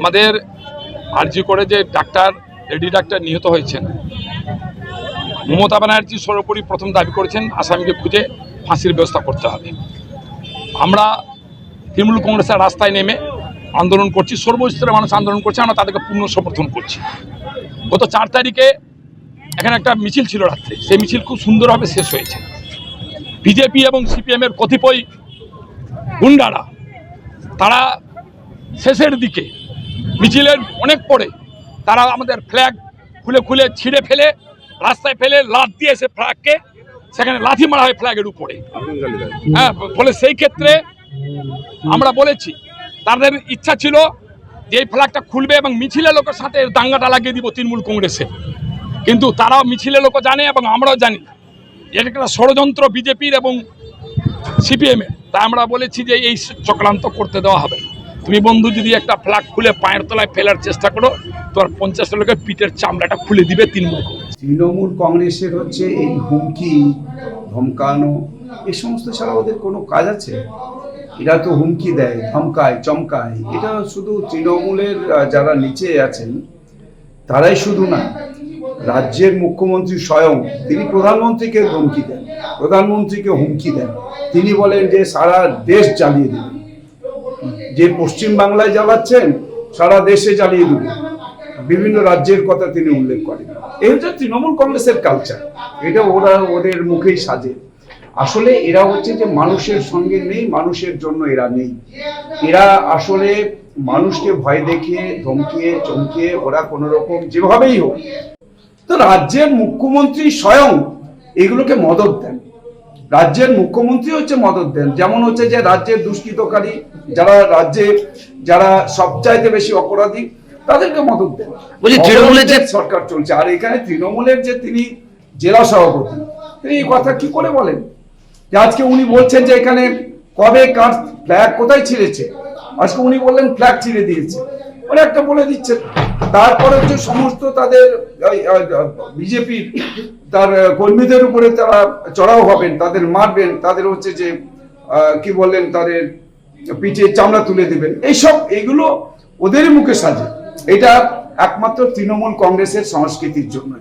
আমাদের আরজি করে যে লেডি ডাক্তার নিহত হয়েছেন, মমতা ব্যানার্জি সর্বোপরি প্রথম দাবি করেছেন আসামিকে খুঁজে ফাঁসির ব্যবস্থা করতে হবে। আমরা তৃণমূল কংগ্রেসের রাস্তায় নেমে আন্দোলন করছি, সর্বস্তরের মানুষ আন্দোলন করছে, আমরা তাদেরকে পূর্ণ সমর্থন করছি। গত 4 তারিখে এখানে একটা মিছিল ছিল রাত্রে, সেই মিছিল খুব সুন্দরভাবে শেষ হয়েছে। বিজেপি এবং সিপিএমের কতিপয় গুন্ডারা তারা শেষের দিকে মিছিলের অনেক পরে তারা আমাদের ফ্ল্যাগ খুলে ছিঁড়ে ফেলে রাস্তায় ফেলে লাথ দিয়ে সে ফ্ল্যাগকে সেখানে লাথি মারা হয় ফ্ল্যাগের উপরে। হ্যাঁ, ফলে সেই ক্ষেত্রে আমরা বলেছি তাদের ইচ্ছা ছিল যে এই ফ্ল্যাগটা খুলবে এবং মিছিলের লোকের সাথে দাঙ্গাটা লাগিয়ে দিব তৃণমূল কংগ্রেসে, কিন্তু তারাও মিছিলের লোক জানে এবং আমরাও জানি এটা একটা ষড়যন্ত্র বিজেপির এবং সিপিএমের। তাই আমরা বলেছি যে এই চক্রান্ত করতে দেওয়া হবে না। তুমি বন্ধু যদি একটা ফ্ল্যাগ খুলে পায়ের তলায় ফেলার চেষ্টা করো, তোমার 50 লোকের পিঠের চামড়াটা খুলে দিবে তৃণমূল কংগ্রেসের হচ্ছে এই হুমকি ধমকানো এই সমস্ত ছাড়া ওদের কোনো কাজ আছে? এরা তো হুমকি দেয়, ধমকায়, চমকায়। এটা শুধু তৃণমূলের যারা নিচে আছেন তারাই শুধু না, রাজ্যের মুখ্যমন্ত্রী স্বয়ং তিনি প্রধানমন্ত্রীকে ধমকি দেন, প্রধানমন্ত্রীকে হুমকি দেন। তিনি বলেন যে সারা দেশ জ্বালিয়ে দেবেন, যে পশ্চিম বাংলায় জ্বালাচ্ছেন সারা দেশে জ্বালিয়ে দেবেন। বিভিন্ন রাজ্যের কথা তিনি উল্লেখ করেন। এই হচ্ছে তৃণমূল কংগ্রেসের কালচার। এটা ওদের মুখেই সাজে। আসলে এরা হচ্ছে যে মানুষের সঙ্গে নেই, মানুষের জন্য এরা নেই। এরা আসলে মানুষকে ভয় দেখিয়ে, ধমকিয়ে, চমকিয়ে ওরা কোনো রকম যেভাবেই হোক, তো রাজ্যের মুখ্যমন্ত্রী স্বয়ং এগুলোকে মদত দেন। রাজ্যের মুখ্যমন্ত্রী হচ্ছে মদত দেন। যেমন হচ্ছে যে রাজ্যের দুষ্কৃতকারী যারা সবচাইতে বেশি অপরাধী তাদেরকে মদত দেন। তৃণমূলের যে সরকার চলছে, আর এখানে তৃণমূলের যে তিনি জেলা সভাপতি, তিনি এই কথা কি করে বলেন যে আজকে উনি বলছেন যে এখানে কবে কার ফ্ল্যাগ কোথায় ছিঁড়েছে, আজকে উনি বললেন ফ্ল্যাগ ছিঁড়ে দিয়েছে, ওরা একটা বলে দিচ্ছেন। তারপরে হচ্ছে সমস্ত তাদের বিজেপির তার কর্মীদের উপরে তারা চড়াও হবেন, তাদের মারবেন, তাদের হচ্ছে যে কি বললেন তাদের পিঠে চামড়া তুলে দিবেন। এগুলো ওদেরই মুখে সাজে। এটা একমাত্র তৃণমূল কংগ্রেসের সংস্কৃতির জন্য।